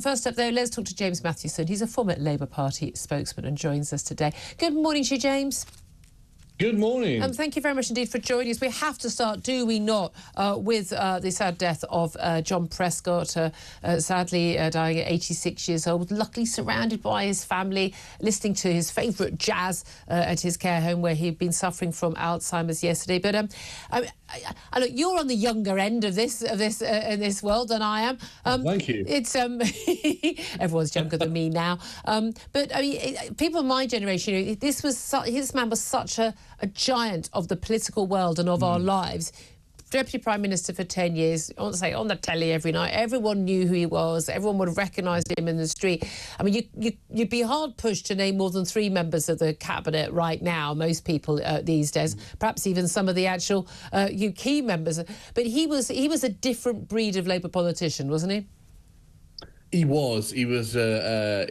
First up, though, let's talk to James Mathewson. He's a former Labour Party spokesman and joins us today. Good morning to you, James. Good morning. Thank you very much indeed for joining us. We have to start, do we not, with the sad death of John Prescott, sadly dying at 86 years old, luckily surrounded by his family, listening to his favourite jazz at his care home where he'd been suffering from Alzheimer's yesterday. But look, you're on the younger end of this in this world than I am. Thank you. It's everyone's younger than me now. But I mean, people of my generation, this man was such a giant of the political world and of our lives. Deputy Prime Minister for 10 years, I want to say on the telly every night. Everyone knew who he was. Everyone would have recognised him in the street. I mean, you'd be hard pushed to name more than 3 members of the cabinet right now. Most people these days, perhaps even some of the actual key members. But he was a different breed of Labour politician, wasn't he? He was a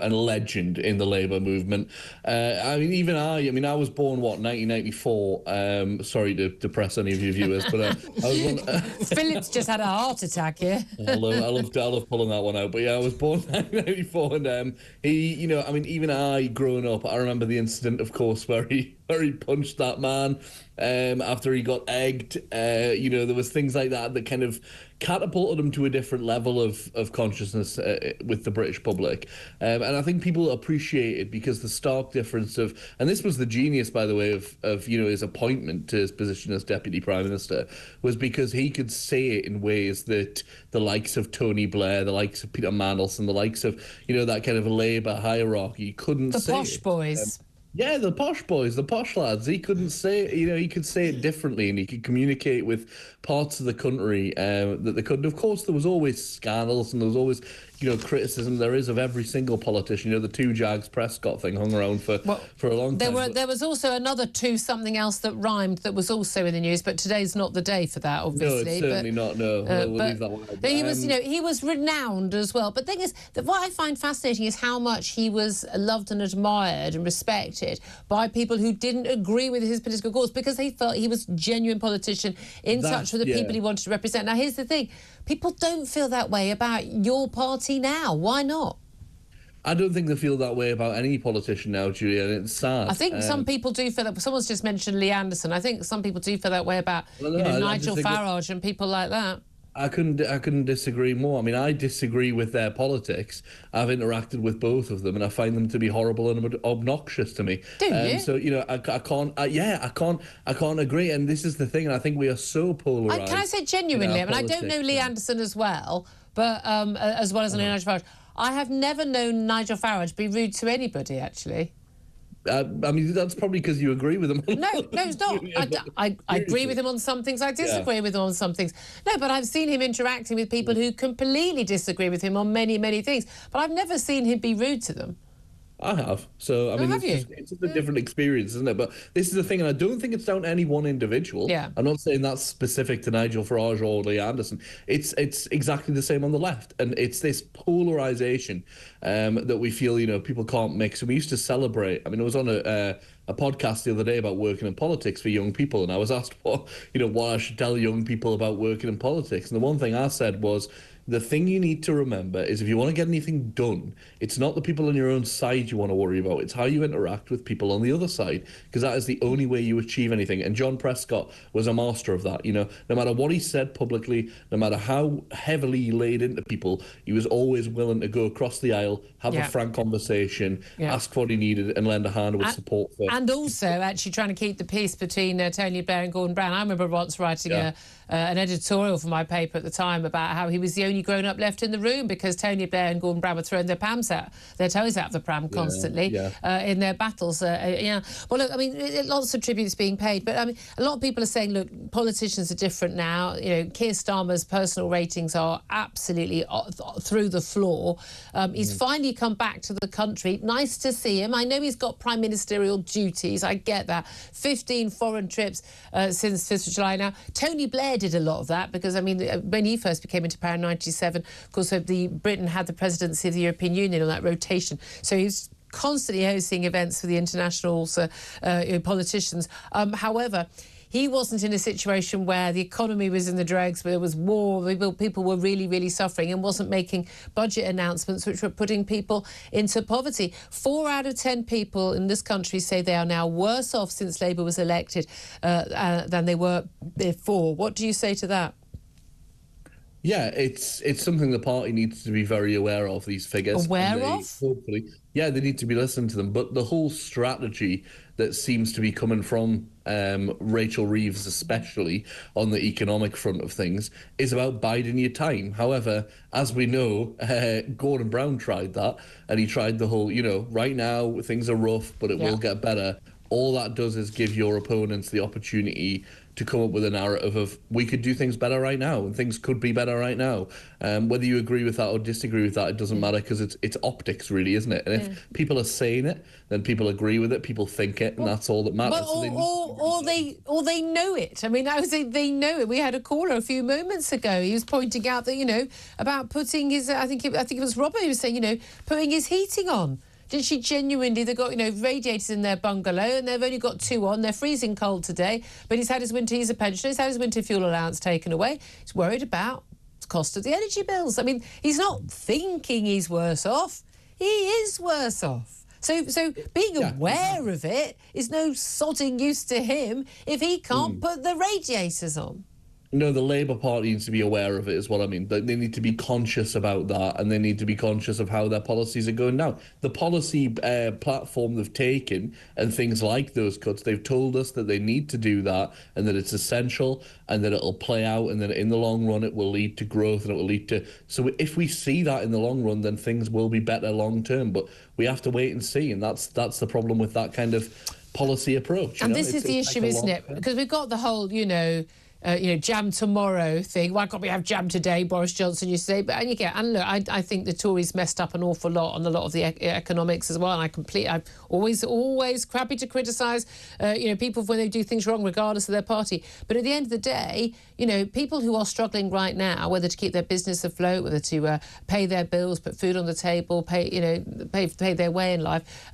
legend in the Labour movement. I was born, 1994. Sorry to depress any of your viewers, but I was born... Philip's just had a heart attack here. I love pulling that one out. But yeah, I was born 1994, and even I, growing up, I remember the incident, of course, where he punched that man after he got egged. There was things like that kind of catapulted him to a different level of consciousness with the British public. And I think people appreciate it because the stark difference of, and this was the genius, by the way, of his appointment to his position as Deputy Prime Minister, was because he could say it in ways that the likes of Tony Blair, the likes of Peter Mandelson, the likes of, that kind of Labour hierarchy couldn't say it. The posh boys. Yeah, the posh boys, the posh lads. He couldn't say, he could say it differently, and he could communicate with parts of the country that they couldn't. Of course, there was always scandals, and there was always, criticism. There is of every single politician. The 2 Jags Prescott thing hung around for a long time. There was also another 2 something else that rhymed that was also in the news, but today's not the day for that, obviously. No, it's certainly not. No, we'll leave that one out. But he was, he was renowned as well. But the thing is, that what I find fascinating is how much he was loved and admired and respected by people who didn't agree with his political cause because they felt he was a genuine politician in touch with the people he wanted to represent. Now, here's the thing. People don't feel that way about your party now. Why not? I don't think they feel that way about any politician now, Julia, and it's sad. I think some people do feel that. Someone's just mentioned Lee Anderson. I think some people do feel that way about Nigel Farage and people like that. I couldn't disagree more. I mean, I disagree with their politics. I've interacted with both of them, and I find them to be horrible and obnoxious to me. Do you? So I can't agree. And this is the thing. And I think we are so polarised. Can I say genuinely? I mean, I don't know Lee Anderson as well, but as well as Nigel Farage. I have never known Nigel Farage be rude to anybody, actually. I mean, that's probably because you agree with him. No, it's not. I agree with him on some things. I disagree with him on some things. No, but I've seen him interacting with people who completely disagree with him on many, many things. But I've never seen him be rude to them. I have. So, I mean, it's just a different experience, isn't it? But this is the thing, and I don't think it's down to any one individual. Yeah. I'm not saying that's specific to Nigel Farage or Lee Anderson. It's exactly the same on the left. And it's this polarisation that we feel, people can't mix. And we used to celebrate. I mean, I was on a podcast the other day about working in politics for young people, and I was asked what I should tell young people about working in politics. And the one thing I said was, the thing you need to remember is if you want to get anything done, it's not the people on your own side you want to worry about. It's how you interact with people on the other side, because that is the only way you achieve anything. And John Prescott was a master of that. No matter what he said publicly, no matter how heavily he laid into people, he was always willing to go across the aisle, have a frank conversation, ask what he needed, and lend a hand with support for. And also actually trying to keep the peace between Tony Blair and Gordon Brown. I remember once writing an editorial for my paper at the time about how he was the only grown-up left in the room because Tony Blair and Gordon Brown were throwing their toes out of the pram constantly in their battles. Well, look, I mean, lots of tributes being paid, but I mean, a lot of people are saying, look, politicians are different now. Keir Starmer's personal ratings are absolutely through the floor. He's finally come back to the country. Nice to see him. I know he's got prime ministerial duties. I get that. 15 foreign trips since 5th of July now. Tony Blair did a lot of that because, I mean, when he first became into power in 1997, of course, Britain had the presidency of the European Union on that rotation. So he's constantly hosting events for the international politicians. However, he wasn't in a situation where the economy was in the dregs, where there was war, people were really, really suffering, and wasn't making budget announcements which were putting people into poverty. 4 out of 10 people in this country say they are now worse off since Labour was elected than they were before. What do you say to that? Yeah, it's something the party needs to be very aware of, these figures. Aware of? Hopefully, yeah, they need to be listening to them. But the whole strategy that seems to be coming from Rachel Reeves, especially on the economic front of things, is about biding your time. However, as we know, Gordon Brown tried that, and he tried the whole, right now things are rough, but it will get better. All that does is give your opponents the opportunity to come up with a narrative of, we could do things better right now, and things could be better right now. Whether you agree with that or disagree with that, it doesn't matter, because it's optics, really, isn't it? And if people are saying it, then people agree with it, people think it, and that's all that matters. Or they know it. I mean, I would say they know it. We had a caller a few moments ago. He was pointing out that, about putting his, I think it was Robert who was saying, putting his heating on. Did she genuinely? They've got, radiators in their bungalow, and they've only got 2 on. They're freezing cold today, but he's a pensioner. He's had his winter fuel allowance taken away. He's worried about the cost of the energy bills. I mean, he's not thinking he's worse off. He is worse off. So being aware of it is no sodding use to him if he can't put the radiators on. No, the Labour Party needs to be aware of it, is what I mean. They need to be conscious about that, and they need to be conscious of how their policies are going now. The policy platform they've taken and things like those cuts, they've told us that they need to do that, and that it's essential, and that it'll play out, and that in the long run it will lead to growth, and it will lead to... So if we see that in the long run, then things will be better long term, but we have to wait and see, and that's the problem with that kind of policy approach. And this is the issue, isn't it? Because we've got the whole, jam tomorrow thing. Why can't we have jam today? Boris Johnson used to say. And look, I think the Tories messed up an awful lot on a lot of the economics as well. And I'm always happy to criticise, people when they do things wrong, regardless of their party. But at the end of the day, people who are struggling right now, whether to keep their business afloat, whether to pay their bills, put food on the table, pay their way in life,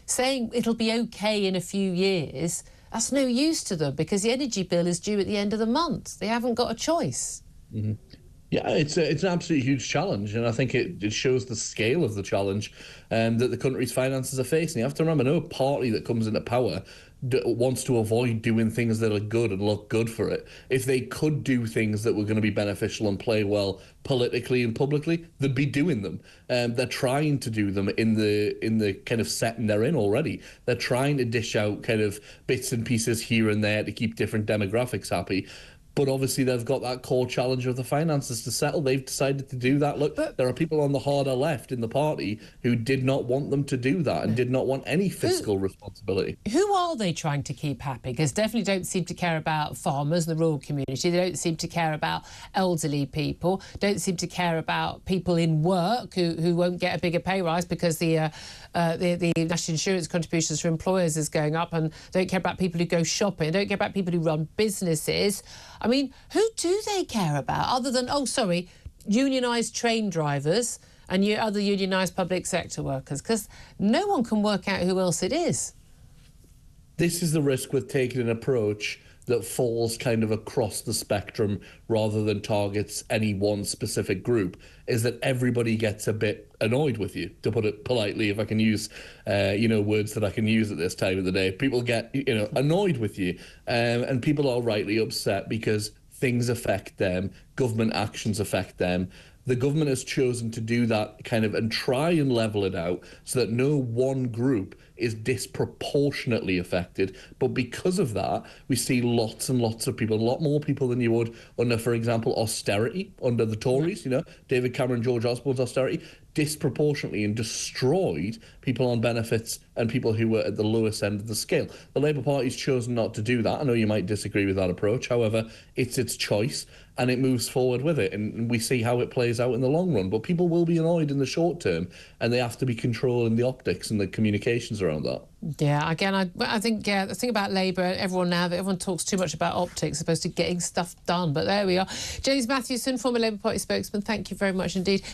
saying it'll be okay in a few years. That's no use to them, because the energy bill is due at the end of the month. They haven't got a choice. Mm-hmm. Yeah, it's an absolutely huge challenge, and I think it shows the scale of the challenge that the country's finances are facing. You have to remember, no party that comes into power wants to avoid doing things that are good and look good for it. If they could do things that were going to be beneficial and play well politically and publicly, they'd be doing them. They're trying to do them in the kind of setting they're in already. They're trying to dish out kind of bits and pieces here and there to keep different demographics happy. But obviously they've got that core challenge of the finances to settle. They've decided to do that. Look, there are people on the harder left in the party who did not want them to do that and did not want any fiscal responsibility. Who are they trying to keep happy? Because definitely don't seem to care about farmers and the rural community. They don't seem to care about elderly people. Don't seem to care about people in work who won't get a bigger pay rise because the national insurance contributions for employers is going up, and don't care about people who go shopping. Don't care about people who run businesses. I mean, who do they care about other than, unionised train drivers and other unionised public sector workers? Because no one can work out who else it is. This is the risk with taking an approach that falls kind of across the spectrum rather than targets any one specific group, is that everybody gets a bit annoyed with you, to put it politely, if I can use, words that I can use at this time of the day. People get, annoyed with you, and people are rightly upset because things affect them, government actions affect them. The government has chosen to do that kind of and try and level it out so that no one group is disproportionately affected. But because of that, we see lots and lots of people, a lot more people than you would under, for example, austerity under the Tories, David Cameron, George Osborne's austerity, disproportionately and destroyed people on benefits and people who were at the lowest end of the scale. The Labour Party's chosen not to do that. I know you might disagree with that approach. However, it's its choice and it moves forward with it. And we see how it plays out in the long run. But people will be annoyed in the short term, and they have to be controlling the optics and the communications around that. Yeah, again, I think the thing about Labour, everyone talks too much about optics, opposed to getting stuff done. But there we are. James Mathewson, former Labour Party spokesman, thank you very much indeed.